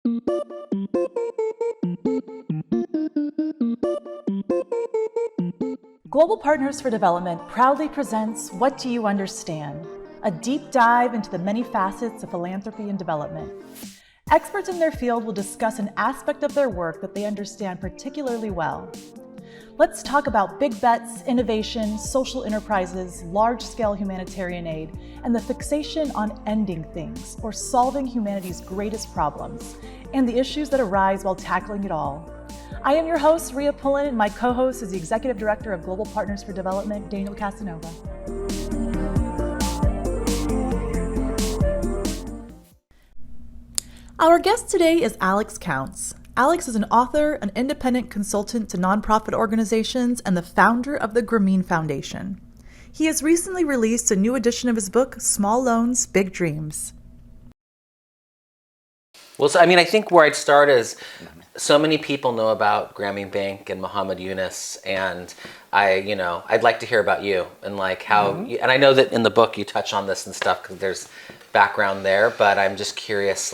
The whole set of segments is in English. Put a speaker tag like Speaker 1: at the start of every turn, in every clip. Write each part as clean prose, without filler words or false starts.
Speaker 1: Global Partners for Development proudly presents What Do You Understand? A deep dive into the many facets of philanthropy and development. Experts in their field will discuss an aspect of their work that they understand particularly well. Let's talk about big bets, innovation, social enterprises, large-scale humanitarian aid, and the fixation on ending things or solving humanity's greatest problems, and the issues that arise while tackling it all. I am your host, Rhea Pullen, and my co-host is the Executive Director of Global Partners for Development, Daniel Casanova. Our guest today is Alex Counts. Alex is an author, an independent consultant to nonprofit organizations, and the founder of the Grameen Foundation. He has recently released a new edition of his book, Small Loans, Big Dreams.
Speaker 2: Well, so, I think where I'd start is so many people know about Grameen Bank and Muhammad Yunus, and I'd like to hear about you and like how, and I know that in the book you touch on this and stuff because there's background there, but I'm just curious,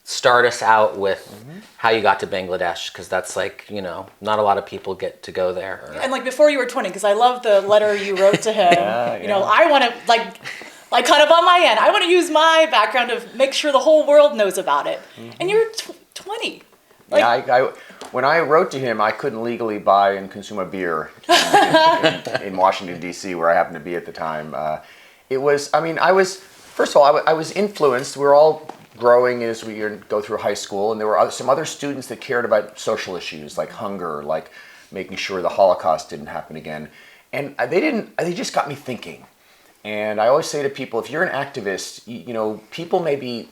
Speaker 2: start us out with how you got to Bangladesh, because that's not a lot of people get to go there.
Speaker 1: And before you were 20, because I love the letter you wrote to him. I want to kind of on my end, I want to use my background to make sure the whole world knows about it. And you're 20.
Speaker 3: When I wrote to him, I couldn't legally buy and consume a beer in Washington, D.C., where I happened to be at the time. First of all, I was influenced. We were all growing as we go through high school, and there were some other students that cared about social issues like hunger, like making sure the Holocaust didn't happen again. And they just got me thinking. And I always say to people, if you're an activist, people may be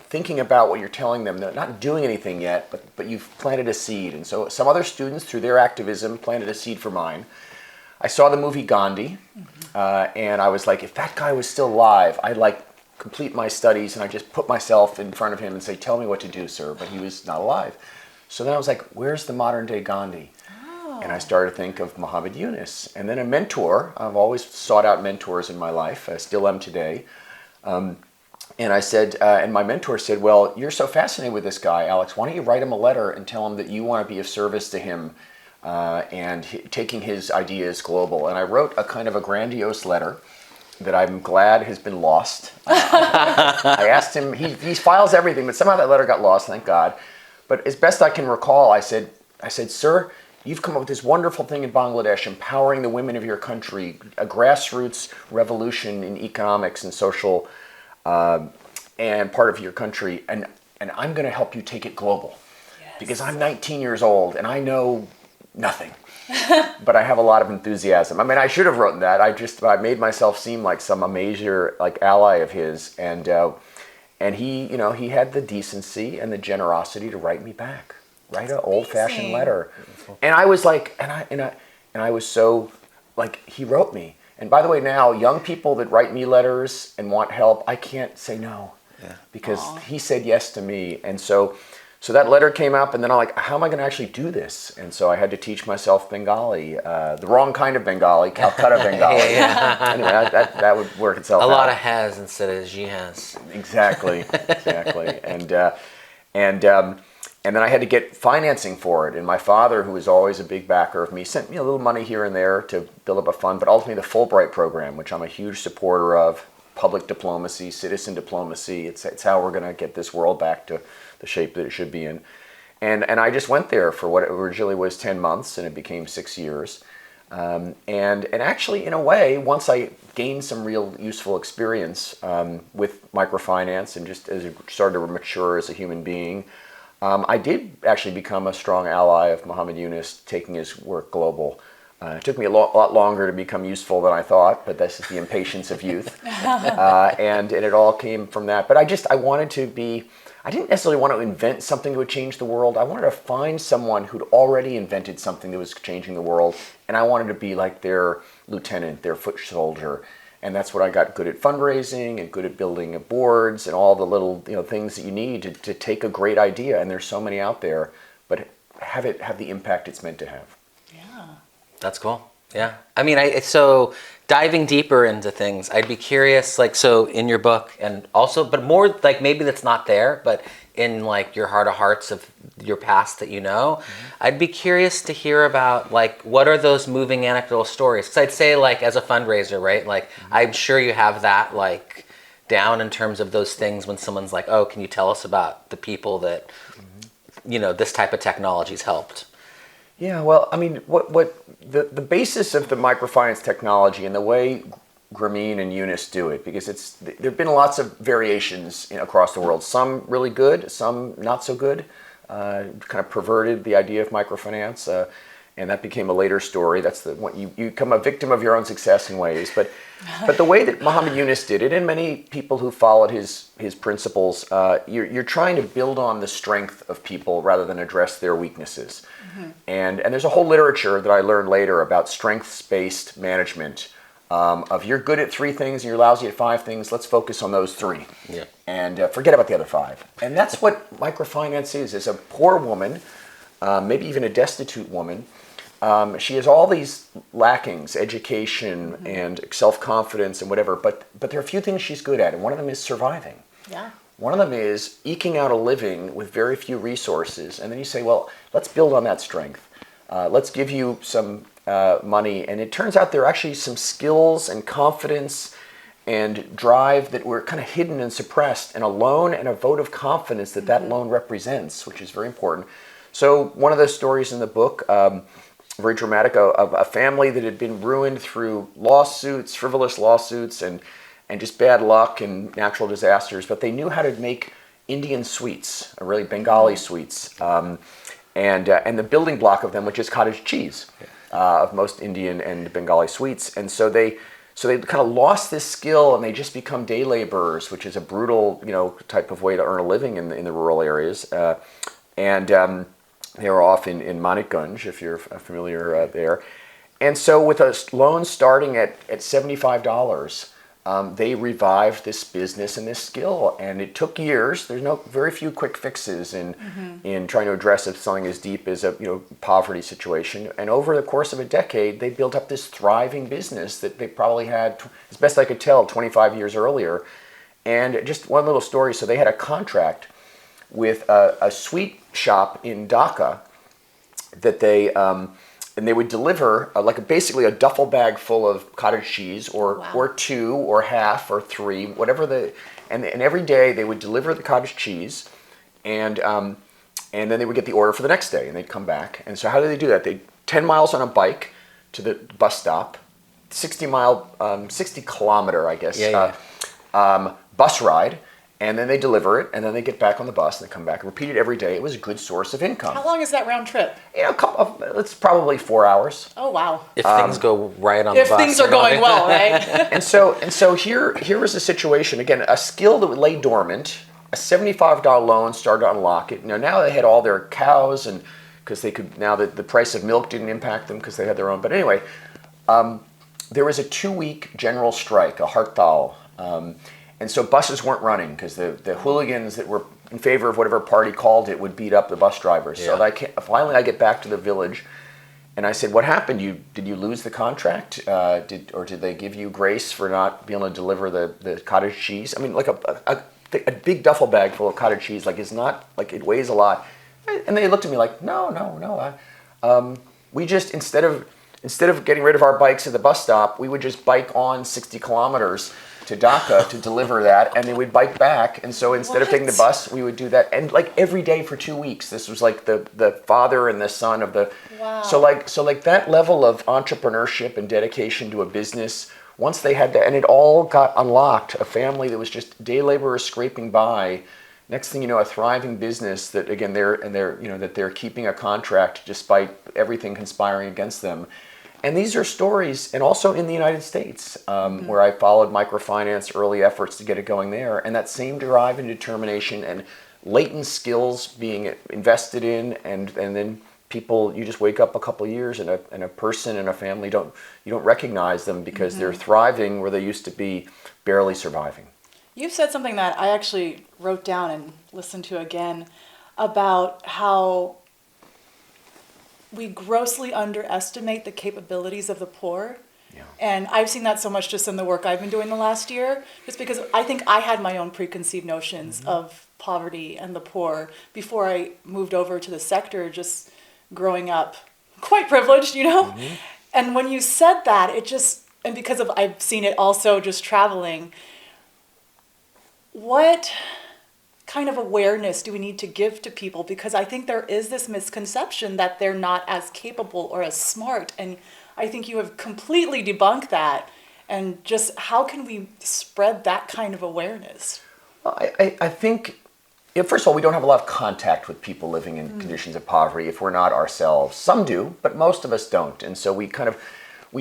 Speaker 3: thinking about what you're telling them. They're not doing anything yet, but you've planted a seed. And so some other students, through their activism, planted a seed for mine. I saw the movie Gandhi, and I was like, if that guy was still alive, I'd complete my studies, and I just put myself in front of him and say, tell me what to do, sir. But he was not alive. So then I was like, where's the modern day Gandhi? And I started to think of Muhammad Yunus. And then a mentor, I've always sought out mentors in my life, I still am today. And I said, and my mentor said, well, you're so fascinated with this guy, Alex, why don't you write him a letter and tell him that you want to be of service to him and taking his ideas global. And I wrote a kind of a grandiose letter that I'm glad has been lost. I asked him, he files everything, but somehow that letter got lost, thank God. But as best I can recall, I said, sir, you've come up with this wonderful thing in Bangladesh, empowering the women of your country, a grassroots revolution in economics and social, and part of your country, and I'm going to help you take it global. Yes. Because I'm 19 years old and I know nothing. But I have a lot of enthusiasm. I should have written that. I made myself seem like some major ally of his, and he he had the decency and the generosity to write me back, write an old-fashioned letter, and I was like, and I was so he wrote me. And by the way, now young people that write me letters and want help, I can't say no, because he said yes to me, and so. So that letter came up, and then I'm like, how am I going to actually do this? And so I had to teach myself Bengali, the wrong kind of Bengali, Calcutta Bengali. Anyway, that would work itself out.
Speaker 2: A lot of has instead of she has.
Speaker 3: Exactly. And then I had to get financing for it. And my father, who was always a big backer of me, sent me a little money here and there to build up a fund, but ultimately the Fulbright program, which I'm a huge supporter of, public diplomacy, citizen diplomacy. It's how we're going to get this world back to the shape that it should be in. And I just went there for what originally was 10 months, and it became 6 years. And actually, in a way, once I gained some real useful experience with microfinance and just as it started to mature as a human being, I did actually become a strong ally of Muhammad Yunus, taking his work global. It took me a lot longer to become useful than I thought, but this is the impatience of youth. And it all came from that. But I wanted to be, I didn't necessarily want to invent something that would change the world. I wanted to find someone who'd already invented something that was changing the world, and I wanted to be like their lieutenant, their foot soldier. And that's what I got good at fundraising and good at building boards and all the little things that you need to take a great idea. And there's so many out there, but have the impact it's meant to have.
Speaker 1: Yeah.
Speaker 2: That's cool. Yeah. I mean, so diving deeper into things, I'd be curious, like, so in your book and also, but more like maybe that's not there, but in like your heart of hearts of your past that you know, I'd be curious to hear about like, what are those moving anecdotal stories? Because I'd say like as a fundraiser, right? Like, I'm sure you have that like down in terms of those things when someone's like, oh, can you tell us about the people that, this type of technology's helped?
Speaker 3: Yeah, well, I mean, what the basis of the microfinance technology and the way Grameen and Eunice do it, because there've been lots of variations across the world. Some really good, some not so good. Kind of perverted the idea of microfinance, and that became a later story. That's what you become a victim of your own success in ways. But the way that Muhammad Yunus did it, and many people who followed his principles, you're trying to build on the strength of people rather than address their weaknesses. And there's a whole literature that I learned later about strengths-based management. Of you're good at 3 things and you're lousy at 5 things, let's focus on those 3.
Speaker 2: Yeah.
Speaker 3: And forget about the other 5. And that's what microfinance is a poor woman, maybe even a destitute woman. She has all these lackings, education and self-confidence and whatever, but there are a few things she's good at, and one of them is surviving.
Speaker 1: Yeah.
Speaker 3: One of them is eking out a living with very few resources, and then you say, well, let's build on that strength. Let's give you some money, and it turns out there are actually some skills and confidence and drive that were kind of hidden and suppressed, and a loan and a vote of confidence that loan represents, which is very important. So one of the stories in the book, very dramatic, of a family that had been ruined through lawsuits, frivolous lawsuits, and just bad luck and natural disasters, but they knew how to make Indian sweets, really Bengali sweets, and the building block of them, which is cottage cheese, of most Indian and Bengali sweets. And so they kind of lost this skill, and they just become day laborers, which is a brutal, type of way to earn a living in the rural areas. They were off in Manikganj, if you're familiar there. And so with a loan starting at $75, they revived this business and this skill, and it took years. There's very few quick fixes in trying to address something as deep as a poverty situation. And over the course of a decade, they built up this thriving business that they probably had, as best I could tell, 25 years earlier. And just one little story. So they had a contract with a sweet shop in Dhaka that they and they would deliver basically a duffel bag full of cottage cheese, or 2 or half or 3, whatever and every day they would deliver the cottage cheese, and then they would get the order for the next day, and they'd come back. And so how do they do that? They 10 miles on a bike to the bus stop, 60 kilometer, I guess, bus ride. And then they deliver it, and then they get back on the bus, and they come back and repeat it every day. It was a good source of income.
Speaker 1: How long is that round trip?
Speaker 3: It's probably 4 hours.
Speaker 1: Oh, wow.
Speaker 2: If things go right on the bus.
Speaker 1: If things are going well, right?
Speaker 3: And so here was a situation, again, a skill that lay dormant. A $75 loan started to unlock it. Now they had all their cows, and because they could, now the price of milk didn't impact them because they had their own. But anyway, there was a 2-week general strike, a hartal. And so buses weren't running because the hooligans that were in favor of whatever party called it would beat up the bus drivers. Yeah. So finally I get back to the village, and I said, what happened? Did you lose the contract? Did they give you grace for not being able to deliver the cottage cheese? I mean, like a big duffel bag full of cottage cheese, is not, it weighs a lot. And they looked at me like, no. We just, instead of getting rid of our bikes at the bus stop, we would just bike on 60 kilometers to Dhaka to deliver that, and then we'd bike back. And so instead of taking the bus, we would do that, and every day for 2 weeks. This was the father and the son of the.
Speaker 1: Wow.
Speaker 3: So that level of entrepreneurship and dedication to a business. Once they had that, and it all got unlocked. A family that was just day laborers scraping by. Next thing you know, a thriving business that again they're keeping a contract despite everything conspiring against them. And these are stories, and also in the United States, where I followed microfinance, early efforts to get it going there, and that same drive and determination and latent skills being invested in, and then people, you just wake up a couple of years, and a person and a family you don't recognize them because they're thriving where they used to be barely surviving.
Speaker 1: You've said something that I actually wrote down and listened to again about how we grossly underestimate the capabilities of the poor.
Speaker 3: Yeah.
Speaker 1: And I've seen that so much just in the work I've been doing the last year, just because I think I had my own preconceived notions of poverty and the poor before I moved over to the sector, just growing up quite privileged, And when you said that, and because of I've seen it also just traveling, what kind of awareness do we need to give to people? Because I think there is this misconception that they're not as capable or as smart. And I think you have completely debunked that. And just how can we spread that kind of awareness?
Speaker 3: Well, I think, first of all, we don't have a lot of contact with people living in conditions of poverty if we're not ourselves. Some do, but most of us don't. And so we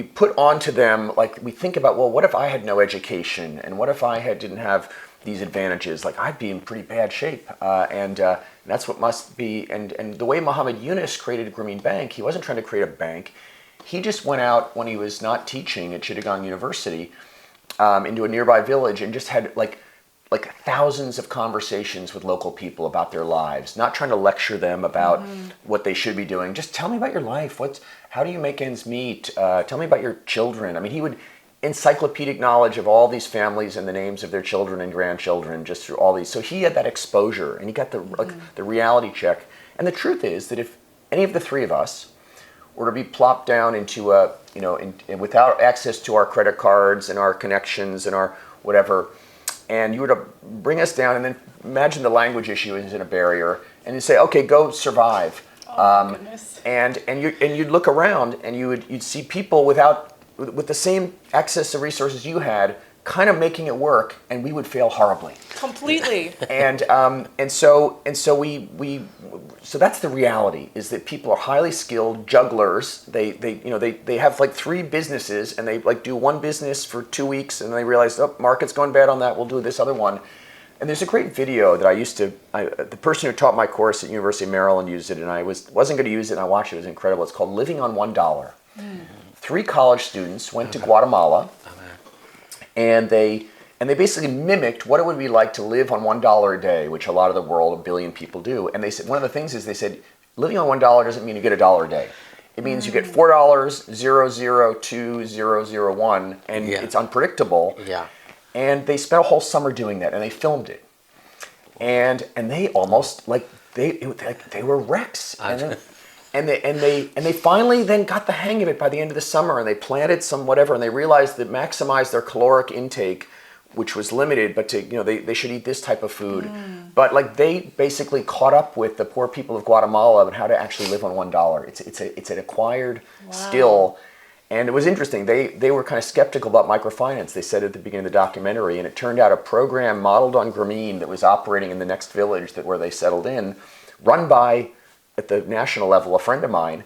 Speaker 3: put onto them, like we think about, well, what if I had no education? And what if I didn't have these advantages? Like I'd be in pretty bad shape. And that's what must be, and the way Muhammad Yunus created Grameen Bank, he wasn't trying to create a bank. He just went out when he was not teaching at Chittagong University into a nearby village and just had like thousands of conversations with local people about their lives, not trying to lecture them about what they should be doing. Just tell me about your life. How do you make ends meet? Tell me about your children. I mean, he would encyclopedic knowledge of all these families and the names of their children and grandchildren just through all these. So he had that exposure and he got the reality check. And the truth is that if any of the three of us were to be plopped down into without access to our credit cards and our connections and our whatever, and you were to bring us down and then imagine the language issue isn't a barrier and you say, okay, go survive.
Speaker 1: Oh, my goodness.
Speaker 3: And you'd look around and you'd see people with the same access to resources you had, kind of making it work, and we would fail horribly.
Speaker 1: Completely.
Speaker 3: So that's the reality, is that people are highly skilled jugglers. They have like 3 businesses, and they like do one business for 2 weeks, and they realize, oh, market's going bad on that, we'll do this other one. And there's a great video that the person who taught my course at University of Maryland used it, and I wasn't going to use it, and I watched it. It was incredible. It's called Living on $1. 3 college students went to Guatemala, and they basically mimicked what it would be like to live on $1 a day, which a lot of the world, 1 billion people do. And they said one of the things is they said living on $1 doesn't mean you get $1 a day. It means you get $4.002001, and it's unpredictable.
Speaker 2: Yeah.
Speaker 3: And they spent a whole summer doing that, and they filmed it. And they almost they were wrecks. And they finally then got the hang of it by the end of the summer, and they planted some whatever, and they realized that maximize their caloric intake, which was limited, but they should eat this type of food. But like they basically caught up with the poor people of Guatemala and how to actually live on $1. It's an acquired skill. And it was interesting. They were kind of skeptical about microfinance. They said at the beginning of the documentary, and it turned out a program modeled on Grameen that was operating in the next village where they settled in, run by, at the national level, a friend of mine.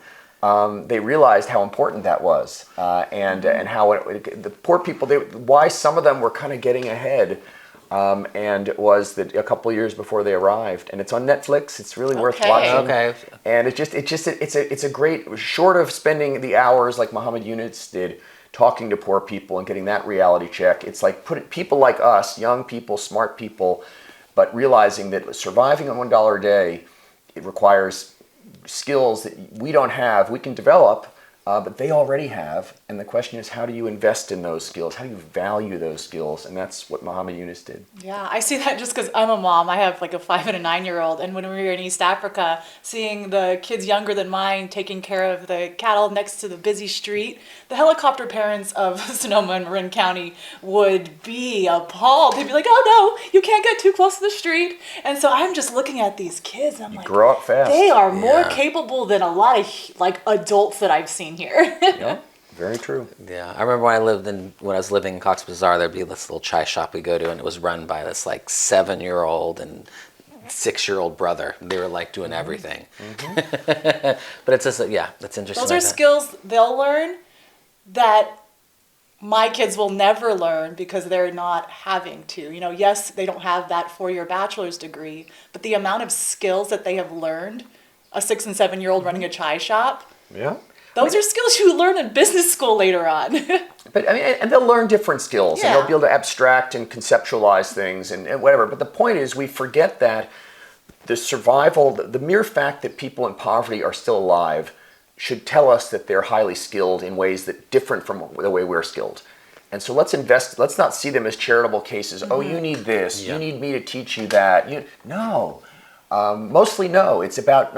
Speaker 3: They realized how important that was, and how the poor people, why some of them were kind of getting ahead, and it was that a couple of years before they arrived, and it's on Netflix. It's really worth watching.
Speaker 2: Okay.
Speaker 3: And it's a great, short of spending the hours like Muhammad Yunus did, talking to poor people and getting that reality check. It's like people like us, young people, smart people, but realizing that surviving on $1 a day, it requires skills that we don't have, we can develop, but they already have. And the question is, how do you invest in those skills? How do you value those skills? And that's what Muhammad Yunus did.
Speaker 1: Yeah, I see that just because I'm a mom. I have like a 5 and a 9-year-old. And when we were in East Africa, seeing the kids younger than mine taking care of the cattle next to the busy street, the helicopter parents of Sonoma and Marin County would be appalled. They'd be like, oh no, you can't get too close to the street. And so I'm just looking at these kids and I'm like,
Speaker 3: grow up fast.
Speaker 1: They are more capable than a lot of like adults that I've seen here.
Speaker 3: Yeah, very true.
Speaker 2: Yeah, I remember when I was living in Cox's Bazar, there'd be this little chai shop we go to, and it was run by this like 7-year-old and 6-year-old brother. They were like doing everything. But it's just that's interesting.
Speaker 1: Those are skills they'll learn that my kids will never learn because they're not having to. Yes, they don't have that 4-year bachelor's degree, but the amount of skills that they have learned, a 6 and 7-year-old running a chai shop.
Speaker 3: Yeah.
Speaker 1: Those are skills you learn in business school later on.
Speaker 3: But I mean, and they'll learn different skills, and
Speaker 1: Yeah.
Speaker 3: they'll be able to abstract and conceptualize things and whatever. But the point is, we forget that the survival, the mere fact that people in poverty are still alive should tell us that they're highly skilled in ways that different from the way we're skilled. And so let's not see them as charitable cases. Oh, you need this, you need me to teach you that. No. Mostly no. It's about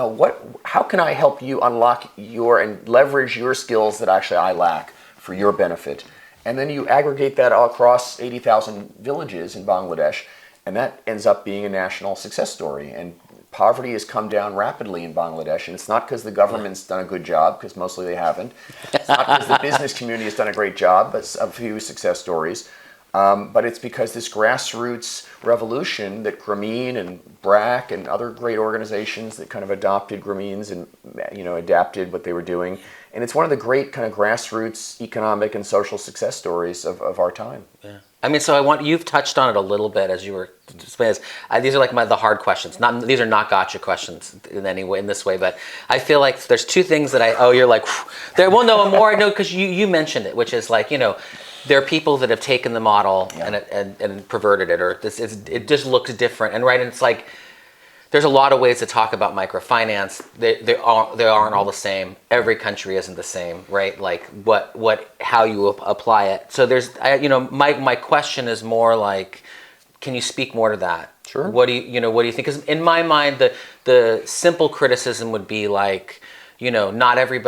Speaker 3: how can I help you unlock and leverage your skills that actually I lack for your benefit. And then you aggregate that all across 80,000 villages in Bangladesh, and that ends up being a national success story. And poverty has come down rapidly in Bangladesh, and it's not because the government's done a good job, because mostly they haven't. It's not because the business community has done a great job, but a few success stories. But it's because this grassroots revolution that Grameen and BRAC and other great organizations that kind of adopted Grameens and adapted what they were doing. And it's one of the great kind of grassroots economic and social success stories of our time.
Speaker 2: Yeah. I mean, you've touched on it a little bit as you were explaining this. These are like the hard questions. These are not gotcha questions in any way, in this way, but I feel like there's two things that you're like, because you mentioned it, which is like, there are people that have taken the model and perverted it, or it just looks different. And and it's like, there's a lot of ways to talk about microfinance. They aren't all the same. Every country isn't the same, right? Like how you apply it. So my question is more like, can you speak more to that?
Speaker 3: Sure.
Speaker 2: What do you think? Because in my mind, the simple criticism would be like, not every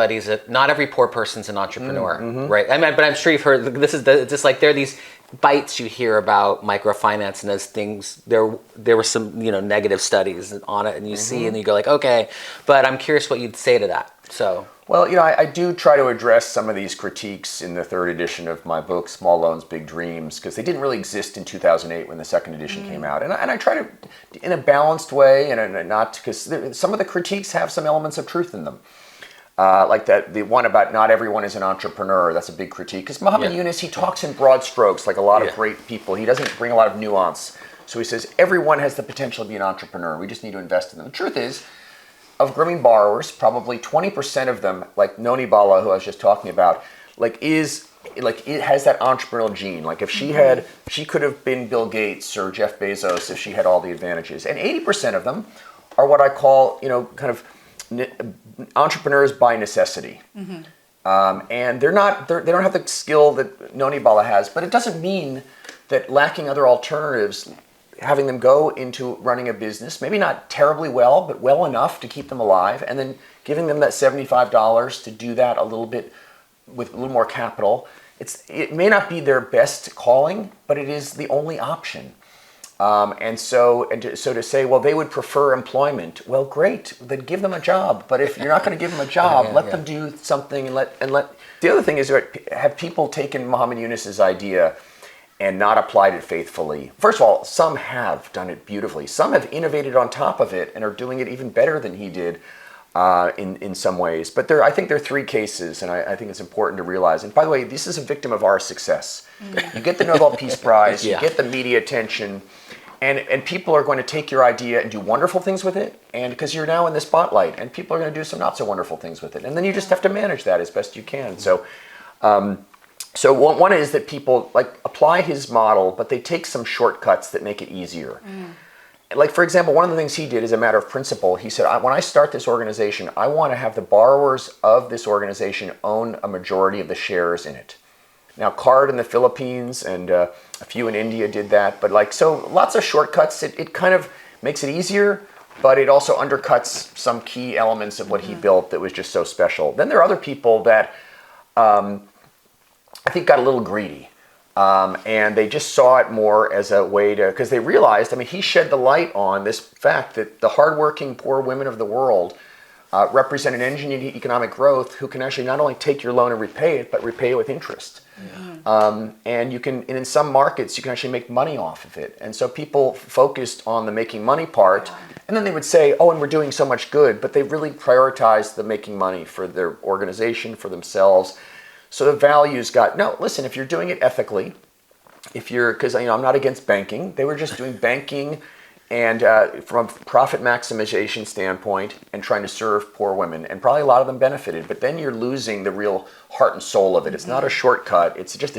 Speaker 2: poor person's an entrepreneur, right? But I'm sure you've heard just like there are these bites you hear about microfinance, and as things there were some negative studies on it, and you see and you go like, okay, but I'm curious what you'd say to that. So
Speaker 3: well, I do try to address some of these critiques in the third edition of my book, Small Loans, Big Dreams, because they didn't really exist in 2008 when the second edition came out, and I try to, in a balanced way, and not because some of the critiques have some elements of truth in them. Like the one about not everyone is an entrepreneur, that's a big critique. Because Muhammad Yunus, he talks in broad strokes like a lot of great people. He doesn't bring a lot of nuance. So he says, everyone has the potential to be an entrepreneur. We just need to invest in them. The truth is, of Grameen borrowers, probably 20% of them, like Noni Bala, who I was just talking about, it has that entrepreneurial gene. Like if she could have been Bill Gates or Jeff Bezos if she had all the advantages. And 80% of them are what I call, kind of entrepreneurs by necessity, and they don't have the skill that Noni Bala has. But it doesn't mean that lacking other alternatives, having them go into running a business, maybe not terribly well, but well enough to keep them alive, and then giving them that $75 to do that a little bit with a little more capital. It may not be their best calling, but it is the only option. So to say, well, they would prefer employment. Well, great. Then give them a job. But if you're not going to give them a job, let them do something and let. The other thing is, have people taken Muhammad Yunus's idea and not applied it faithfully? First of all, some have done it beautifully. Some have innovated on top of it and are doing it even better than he did in some ways. But I think there are three cases, and I think it's important to realize. And by the way, this is a victim of our success. You get the Nobel Peace Prize, you get the media attention, and people are going to take your idea and do wonderful things with it, and because you're now in the spotlight, and people are going to do some not so wonderful things with it, and then you just have to manage that as best you can. So one is that people apply his model, but they take some shortcuts that make it easier. Like, for example, one of the things he did as a matter of principle, he said, when I start this organization, I want to have the borrowers of this organization own a majority of the shares in it. Now, CARD in the Philippines and a few in India did that, but so lots of shortcuts. It kind of makes it easier, but it also undercuts some key elements of what he built that was just so special. Then there are other people that I think got a little greedy, and they just saw it more as a way to, because they realized, he shed the light on this fact that the hardworking poor women of the world represent an engine of economic growth who can actually not only take your loan and repay it, but repay it with interest. And in some markets, you can actually make money off of it. And so people focused on the making money part, and then they would say, and we're doing so much good, but they really prioritized the making money for their organization, for themselves. So the values listen, if you're doing it ethically, because I'm not against banking, they were just doing banking and from a profit maximization standpoint and trying to serve poor women. And probably a lot of them benefited, but then you're losing the real heart and soul of it. It's not a shortcut. It's just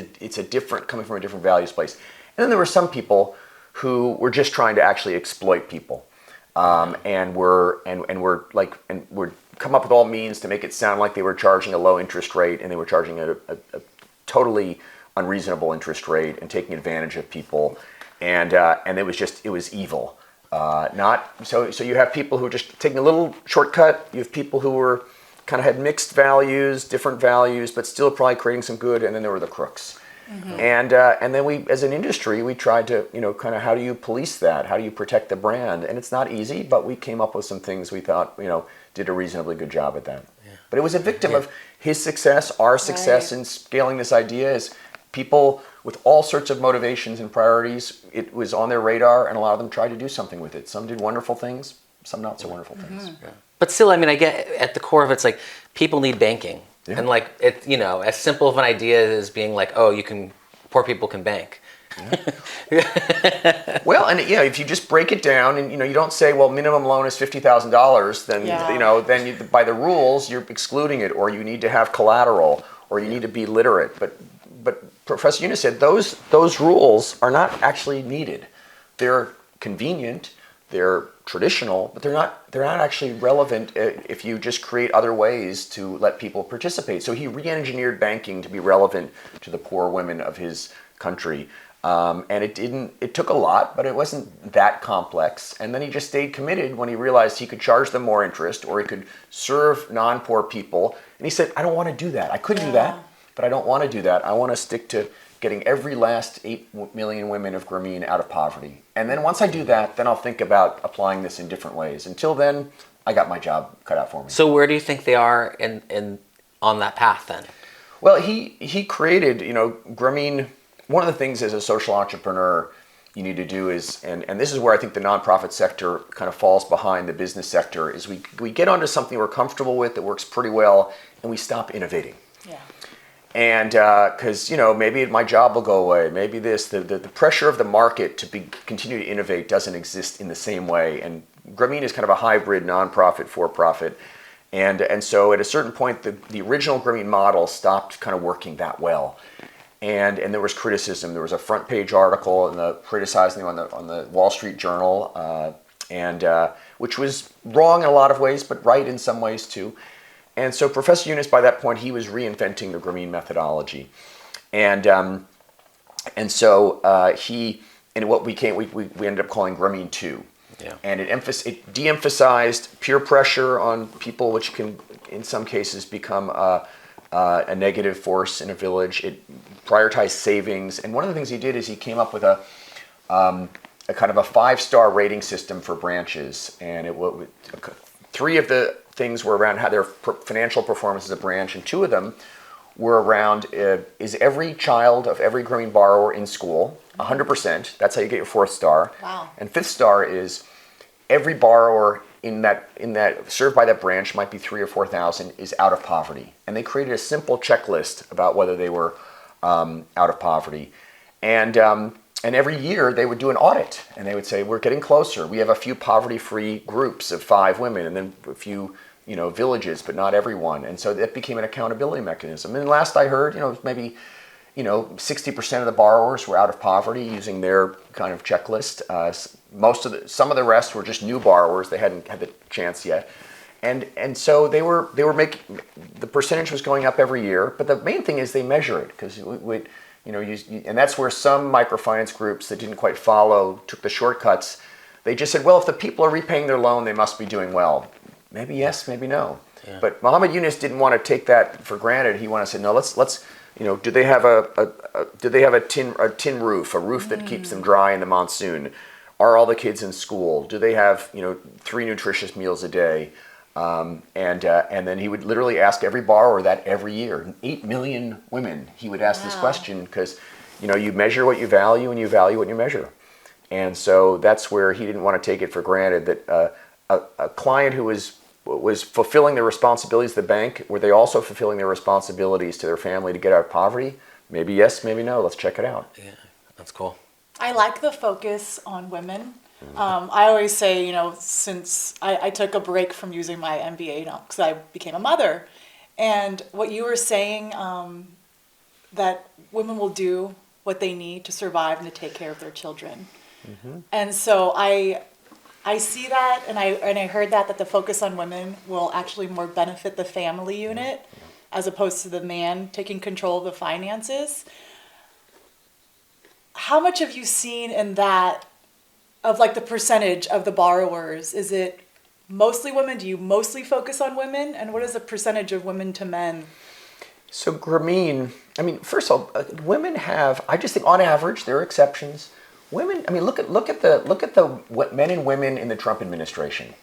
Speaker 3: coming from a different values place. And then there were some people who were just trying to actually exploit people. and we're come up with all means to make it sound like they were charging a low interest rate, and they were charging a totally unreasonable interest rate and taking advantage of people, and it was evil. Not so you have people who are just taking a little shortcut. You have people who were kind of had mixed values, different values, but still probably creating some good. And then there were the crooks. And then we, as an industry, we tried to, kind of how do you police that? How do you protect the brand? And it's not easy, but we came up with some things we thought, did a reasonably good job at that. Yeah. But it was a victim of his success, our success in scaling this idea. Is people with all sorts of motivations and priorities, it was on their radar, and a lot of them tried to do something with it. Some did wonderful things, some not so wonderful things. Yeah.
Speaker 2: But still, I mean, I get at the core of it's like people need banking. Yeah. And like it, as simple of an idea as being like, oh, poor people can bank.
Speaker 3: Yeah. Well, and if you just break it down, and you don't say, well, minimum loan is $50,000, then then by the rules you're excluding it, or you need to have collateral, or you need to be literate. But Professor Yunus said those rules are not actually needed. They're convenient, they're traditional, but they're not actually relevant if you just create other ways to let people participate. So he re-engineered banking to be relevant to the poor women of his country. And it took a lot, but it wasn't that complex. And then he just stayed committed when he realized he could charge them more interest, or he could serve non-poor people. And he said, I don't want to do that. I could do that, but I don't want to do that. I want to stick to getting every last 8 million women of Grameen out of poverty. And then once I do that, then I'll think about applying this in different ways. Until then, I got my job cut out for me.
Speaker 2: So where do you think they are in on that path then?
Speaker 3: Well, he created, Grameen. One of the things as a social entrepreneur you need to do is, and this is where I think the nonprofit sector kind of falls behind the business sector, is we get onto something we're comfortable with that works pretty well, and we stop innovating. Yeah. And because maybe my job will go away, maybe the pressure of the market to continue to innovate doesn't exist in the same way. And Grameen is kind of a hybrid nonprofit for-profit, and so at a certain point the original Grameen model stopped kind of working that well. And there was criticism. There was a front page article criticizing on the Wall Street Journal, which was wrong in a lot of ways, but right in some ways too. And so Professor Yunus, by that point, he was reinventing the Grameen methodology, and so he what we ended up calling Grameen 2. Yeah. And it de-emphasized peer pressure on people, which can in some cases become a negative force in a village. It prioritized savings, and one of the things he did is he came up with a kind of a 5-star rating system for branches, and 3 of the things were around how their financial performance as a branch, and 2 of them were around is every child of every Grameen borrower in school, 100%. That's how you get your 4th star. Wow. And 5th star is every borrower in that served by that branch, might be 3,000 or 4,000, is out of poverty. And they created a simple checklist about whether they were out of poverty. And every year they would do an audit, and they would say, we're getting closer. We have a few poverty-free groups of 5 women, and then a few villages, but not everyone. And so that became an accountability mechanism. And last I heard, maybe 60% of the borrowers were out of poverty using their kind of checklist. Some of the rest were just new borrowers; they hadn't had the chance yet, and so they were making, the percentage was going up every year. But the main thing is they measure it, because and that's where some microfinance groups that didn't quite follow took the shortcuts. They just said, well, if the people are repaying their loan, they must be doing well. Maybe yes, maybe no. Yeah. But Muhammad Yunus didn't want to take that for granted. He wanted to say, no, let's. Do they have a tin roof, a roof that keeps them dry in the monsoon? Are all the kids in school? Do they have 3 nutritious meals a day? And then he would literally ask every borrower that every year. 8 million women, he would ask this question, because you measure what you value and you value what you measure. And so that's where he didn't want to take it for granted that a client who was fulfilling their responsibilities to the bank, were they also fulfilling their responsibilities to their family to get out of poverty? Maybe yes, maybe no. Let's check it out.
Speaker 2: Yeah, that's cool.
Speaker 1: I like the focus on women. I always say, since I took a break from using my MBA because I became a mother, and what you were saying, that women will do what they need to survive and to take care of their children. Mm-hmm. And so I see that, and I heard that the focus on women will actually more benefit the family unit as opposed to the man taking control of the finances. How much have you seen in that of like the percentage of the borrowers? Is it mostly women? Do you mostly focus on women? And what is the percentage of women to men?
Speaker 3: So Grameen, I mean, first of all, women have. I just think, on average, there are exceptions. Women. I mean, look at the what men and women in the Trump administration,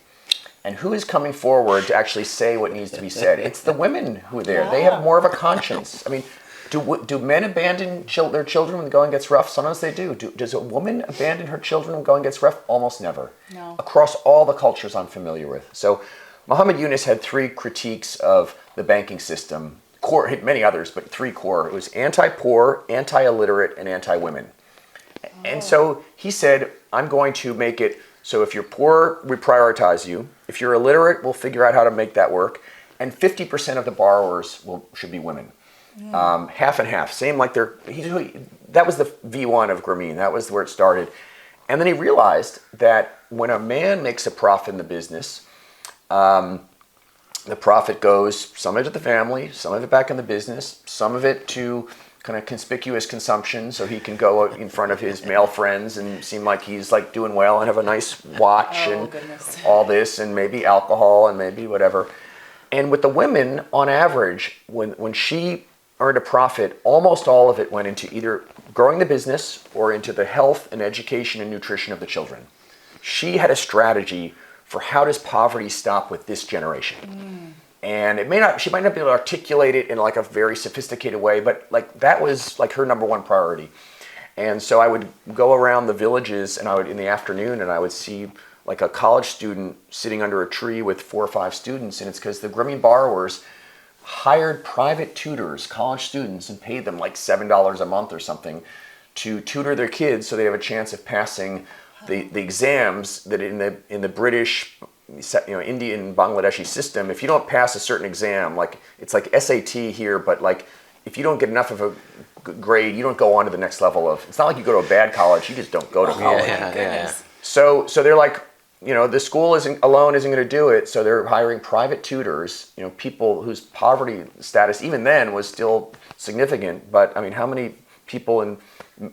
Speaker 3: and who is coming forward to actually say what needs to be said. It's the women who are there. They have more of a conscience. I mean, do men abandon their children when the going gets rough? Sometimes they do. Does a woman abandon her children when the going gets rough? Almost never.
Speaker 1: No.
Speaker 3: Across all the cultures I'm familiar with. So, Muhammad Yunus had 3 critiques of the banking system. Core, hit many others, but 3 core. It was anti-poor, anti-illiterate, and anti-women. And so he said, I'm going to make it so if you're poor, we prioritize you. If you're illiterate, we'll figure out how to make that work. And 50% of the borrowers should be women. Half and half. Same like that was the V1 of Grameen. That was where it started. And then he realized that when a man makes a profit in the business, the profit goes, some of it to the family, some of it back in the business, some of it to kind of conspicuous consumption, so he can go in front of his male friends and seem like he's like doing well and have a nice watch all this, and maybe alcohol and maybe whatever. And with the women, on average, when she earned a profit, almost all of it went into either growing the business or into the health and education and nutrition of the children. She had a strategy for how does poverty stop with this generation. And she might not be able to articulate it in like a very sophisticated way, but like that was like her number one priority. And so I would go around the villages and in the afternoon, and I would see like a college student sitting under a tree with 4 or 5 students. And it's because the Grameen borrowers hired private tutors, college students, and paid them like $7 a month or something to tutor their kids so they have a chance of passing the exams that in the British, Indian, Bangladeshi system. If you don't pass a certain exam, like it's like SAT here, but like if you don't get enough of a grade, you don't go on to the next level of. It's not like you go to a bad college; you just don't go to college.
Speaker 2: Yeah.
Speaker 3: So they're like, the school isn't going to do it. So they're hiring private tutors. People whose poverty status even then was still significant. But I mean, how many people in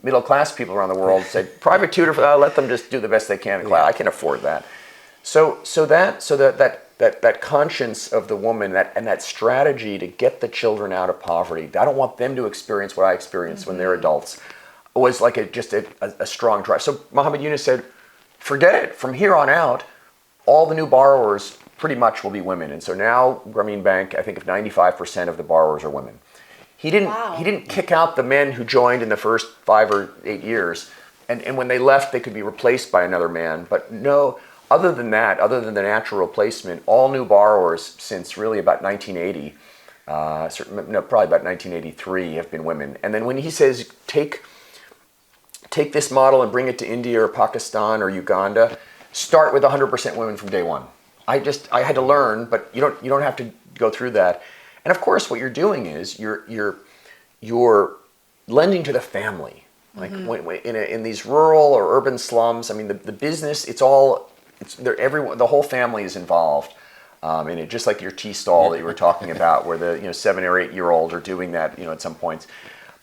Speaker 3: middle class people around the world say private tutor? Let them just do the best they can in class. I can't afford that. So that conscience of the woman, that strategy to get the children out of poverty. I don't want them to experience what I experienced when they're adults. Was like a strong drive. So Muhammad Yunus said, forget it. From here on out, all the new borrowers pretty much will be women. And so now Grameen Bank, I think if 95% of the borrowers are women. He didn't kick out the men who joined in the first 5 or 8 years, and when they left, they could be replaced by another man. But no, other than that, other than the natural replacement, all new borrowers since really about 1980, probably about 1983, have been women. And then when he says take this model and bring it to India or Pakistan or Uganda, start with 100% women from day one. I had to learn, but you don't have to go through that. And of course, what you're doing is you're lending to the family. Like in these rural or urban slums, I mean, the business, everyone, the whole family is involved in it. Just like your tea stall that you were talking about, where the 7 or 8 year old are doing that at some points.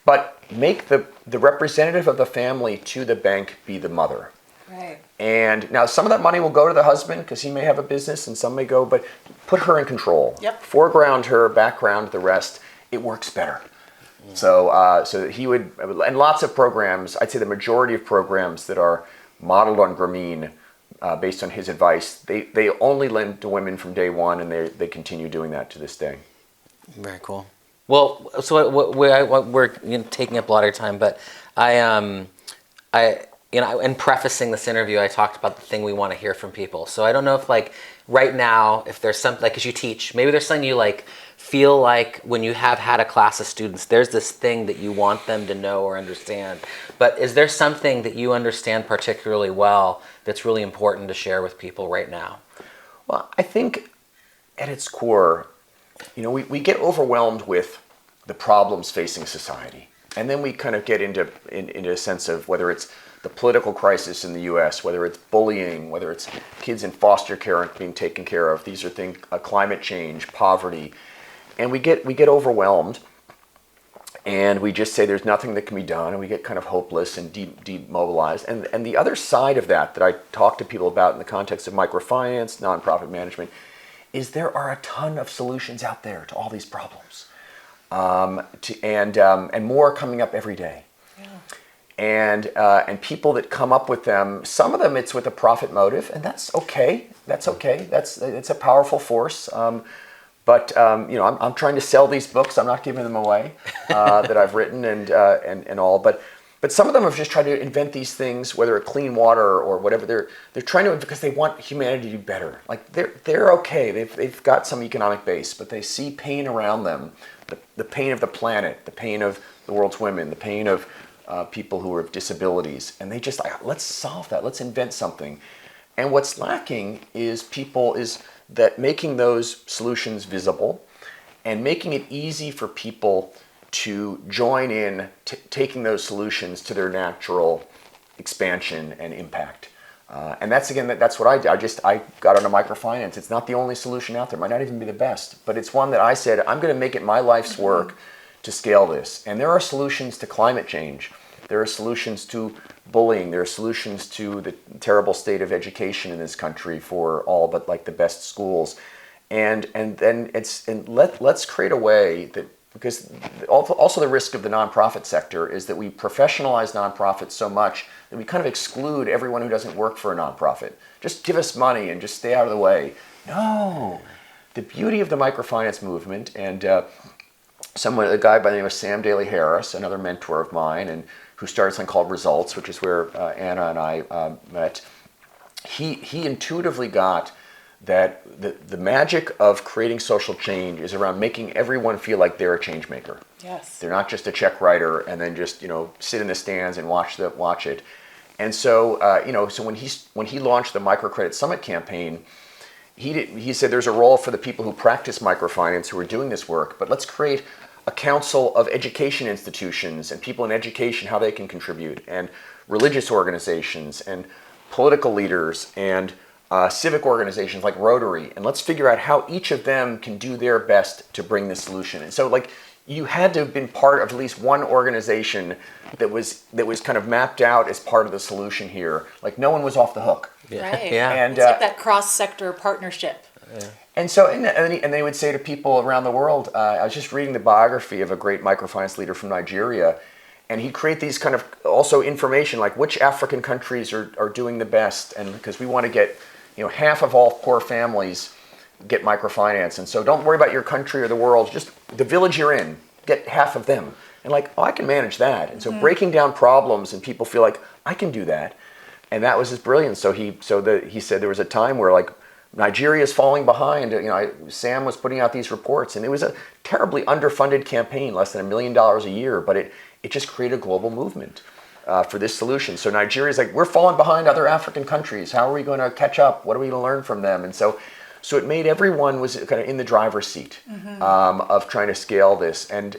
Speaker 3: But make the representative of the family to the bank be the mother.
Speaker 1: Right.
Speaker 3: And now some of that money will go to the husband because he may have a business, and some may go, but put her in control.
Speaker 1: Yep.
Speaker 3: Foreground her, background the rest. It works better. Yeah. So he would, and lots of programs, I'd say the majority of programs that are modeled on Grameen, based on his advice, they only lend to women from day one, and they continue doing that to this day.
Speaker 2: Very cool. Well, so we're taking up a lot of your time, but in prefacing this interview, I talked about the thing we want to hear from people. So I don't know if right now, if there's something, as you teach, maybe there's something you feel like when you have had a class of students, there's this thing that you want them to know or understand. But is there something that you understand particularly well that's really important to share with people right now?
Speaker 3: Well, I think at its core, we get overwhelmed with the problems facing society. And then we kind of get into a sense of whether it's the political crisis in the U.S., whether it's bullying, whether it's kids in foster care aren't being taken care of. These are things, climate change, poverty, and we get overwhelmed, and we just say there's nothing that can be done, and we get kind of hopeless and demobilized. And the other side of that I talk to people about in the context of microfinance, nonprofit management, is there are a ton of solutions out there to all these problems, and more coming up every day. And people that come up with them, some of them it's with a profit motive, and that's okay. That's okay. It's a powerful force. But I'm trying to sell these books. I'm not giving them away that I've written and all. But some of them have just tried to invent these things, whether it's clean water or whatever. They're trying to, because they want humanity to do better. Like they're okay. They've got some economic base, but they see pain around them, the pain of the planet, the pain of the world's women, the pain of people who have disabilities, and they just let's solve that. Let's invent something. And what's lacking is that making those solutions visible and making it easy for people to join in taking those solutions to their natural expansion and impact. And that's what I did. I got into microfinance. It's not the only solution out there. It might not even be the best, but it's one that I said, I'm going to make it my life's work to scale this. And there are solutions to climate change. There are solutions to bullying. There are solutions to the terrible state of education in this country for all but like the best schools. And let's create a way that, because also the risk of the nonprofit sector is that we professionalize nonprofits so much that we kind of exclude everyone who doesn't work for a nonprofit. Just give us money and just stay out of the way. No, the beauty of the microfinance movement, and a guy by the name of Sam Daly Harris, another mentor of mine, and who started something called Results, which is where Anna and I met. He intuitively got that the magic of creating social change is around making everyone feel like they're a change maker.
Speaker 1: Yes.
Speaker 3: They're not just a check writer and then just sit in the stands and watch it. And so so when he launched the Microcredit Summit campaign, he said there's a role for the people who practice microfinance who are doing this work, but let's create a council of education institutions and people in education, how they can contribute, and religious organizations and political leaders and civic organizations like Rotary, and let's figure out how each of them can do their best to bring this solution. And so you had to have been part of at least one organization that was kind of mapped out as part of the solution here. Like no one was off the hook.
Speaker 2: Yeah.
Speaker 4: Right.
Speaker 2: Yeah.
Speaker 3: And
Speaker 4: It's like that cross-sector partnership.
Speaker 2: Yeah.
Speaker 3: And so, and they would say to people around the world, I was just reading the biography of a great microfinance leader from Nigeria, and he'd create these kind of also information like which African countries are doing the best, and because we want to get, half of all poor families get microfinance, and so don't worry about your country or the world, just the village you're in, get half of them. And I can manage that. And so breaking down problems and people feel like I can do that. And that was his brilliance. So he said there was a time where Nigeria is falling behind. Sam was putting out these reports, and it was a terribly underfunded campaign, less than $1 million a year, but it just created a global movement for this solution. So Nigeria's we're falling behind other African countries. How are we going to catch up? What are we going to learn from them? And so it made everyone was kind of in the driver's seat of trying to scale this. And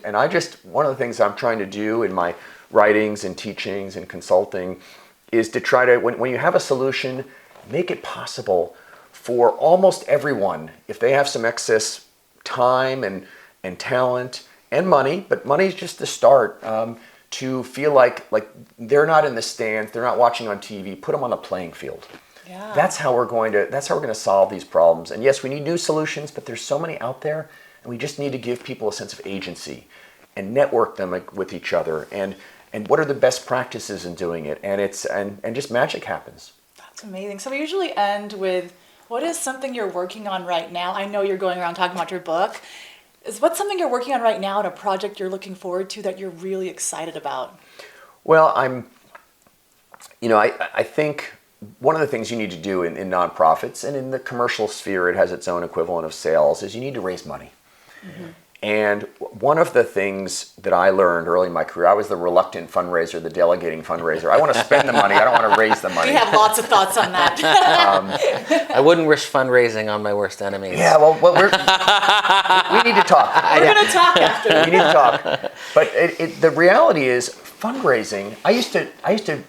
Speaker 3: one of the things I'm trying to do in my writings and teachings and consulting is to try to, when you have a solution, make it possible for almost everyone, if they have some excess time and talent and money, but money is just the start, to feel like they're not in the stands, they're not watching on TV, put them on the playing field.
Speaker 1: Yeah.
Speaker 3: That's how we're going to solve these problems. And yes, we need new solutions, but there's so many out there, and we just need to give people a sense of agency and network them with each other, and what are the best practices in doing it, and just magic happens.
Speaker 1: That's amazing. So we usually end with, what is something you're working on right now? I know you're going around talking about your book. What's something you're working on right now and a project you're looking forward to that you're really excited about?
Speaker 3: Well, I think one of the things you need to do in nonprofits, and in the commercial sphere it has its own equivalent of sales, is you need to raise money. Mm-hmm. And one of the things that I learned early in my career, I was the reluctant fundraiser, the delegating fundraiser. I want to spend the money. I don't want to raise the money.
Speaker 4: We have lots of thoughts on that.
Speaker 2: I wouldn't wish fundraising on my worst enemies.
Speaker 3: Yeah, well we need to talk.
Speaker 4: We're going to talk after.
Speaker 3: We need to talk. But the reality is, fundraising. I used to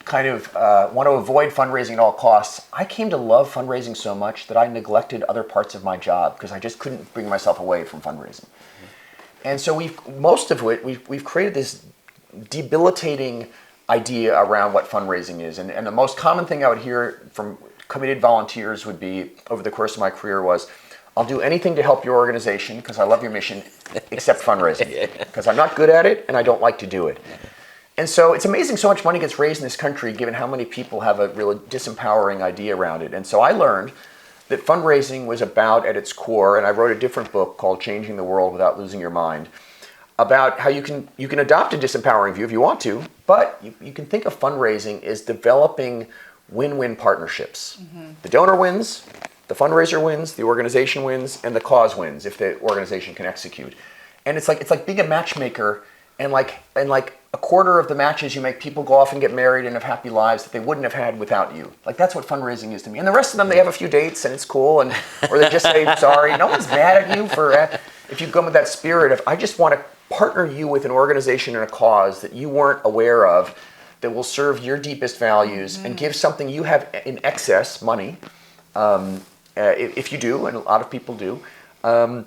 Speaker 3: kind of want to avoid fundraising at all costs. I came to love fundraising so much that I neglected other parts of my job because I just couldn't bring myself away from fundraising. And so we've created this debilitating idea around what fundraising is. And the most common thing I would hear from committed volunteers would be, over the course of my career, was, I'll do anything to help your organization because I love your mission, except fundraising. Because I'm not good at it and I don't like to do it. And so it's amazing so much money gets raised in this country given how many people have a really disempowering idea around it. And so I learned that fundraising was about, at its core, and I wrote a different book called Changing the World Without Losing Your Mind, about how you can adopt a disempowering view if you want to, but you can think of fundraising as developing win-win partnerships. Mm-hmm. The donor wins, the fundraiser wins, the organization wins, and the cause wins if the organization can execute. And it's like being a matchmaker, and like a quarter of the matches you make people go off and get married and have happy lives that they wouldn't have had without you. Like, that's what fundraising is to me. And the rest of them, they have a few dates and it's cool, or they just say sorry. No one's mad at you for if you come with that spirit of, I just want to partner you with an organization and a cause that you weren't aware of, that will serve your deepest values and give something you have in excess, money, if you do, and a lot of people do, and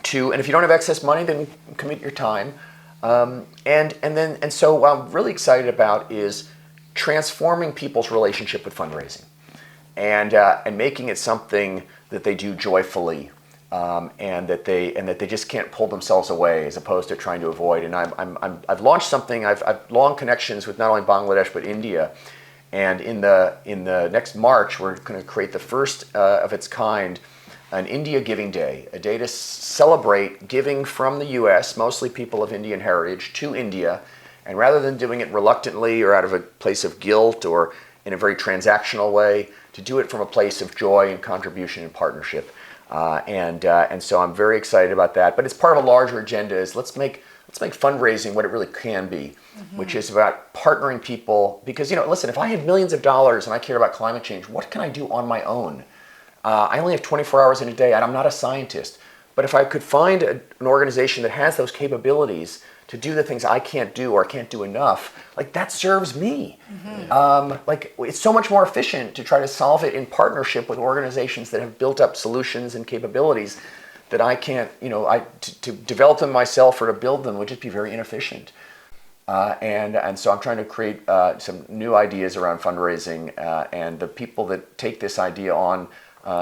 Speaker 3: if you don't have excess money, then commit your time. So what I'm really excited about is transforming people's relationship with fundraising, and making it something that they do joyfully, and that they just can't pull themselves away, as opposed to trying to avoid. And I've launched something. I've long connections with not only Bangladesh but India, and in the next March we're going to create the first of its kind, an India Giving Day, a day to celebrate giving from the U.S., mostly people of Indian heritage, to India. And rather than doing it reluctantly or out of a place of guilt or in a very transactional way, to do it from a place of joy and contribution and partnership. And so I'm very excited about that. But it's part of a larger agenda is let's make fundraising what it really can be, which is about partnering people. Because, listen, if I had millions of dollars and I cared about climate change, what can I do on my own? I only have 24 hours in a day, and I'm not a scientist. But if I could find an organization that has those capabilities to do the things I can't do or can't do enough, like, that serves me. It's so much more efficient to try to solve it in partnership with organizations that have built up solutions and capabilities that I can't, to develop them myself or to build them would just be very inefficient. And so I'm trying to create some new ideas around fundraising, and the people that take this idea on,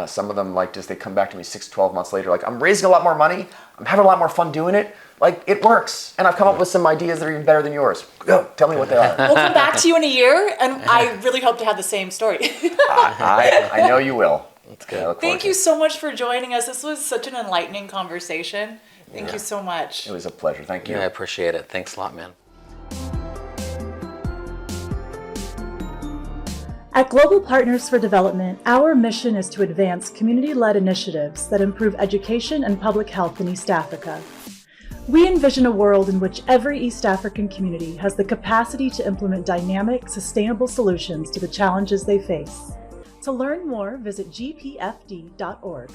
Speaker 3: some of them, they come back to me 6-12 months later, like, I'm raising a lot more money, I'm having a lot more fun doing it, like, it works, and I've come up with some ideas that are even better than yours. Go, tell me what they are.
Speaker 4: We'll come back to you in a year, and I really hope to have the same story.
Speaker 3: I know you will.
Speaker 2: That's good.
Speaker 4: Thank you so much for joining us. This was such an enlightening conversation. Thank you so much.
Speaker 3: It was a pleasure. Thank you.
Speaker 2: Yeah, I appreciate it. Thanks a lot, man.
Speaker 1: At Global Partners for Development, our mission is to advance community-led initiatives that improve education and public health in East Africa. We envision a world in which every East African community has the capacity to implement dynamic, sustainable solutions to the challenges they face. To learn more, visit gpfd.org.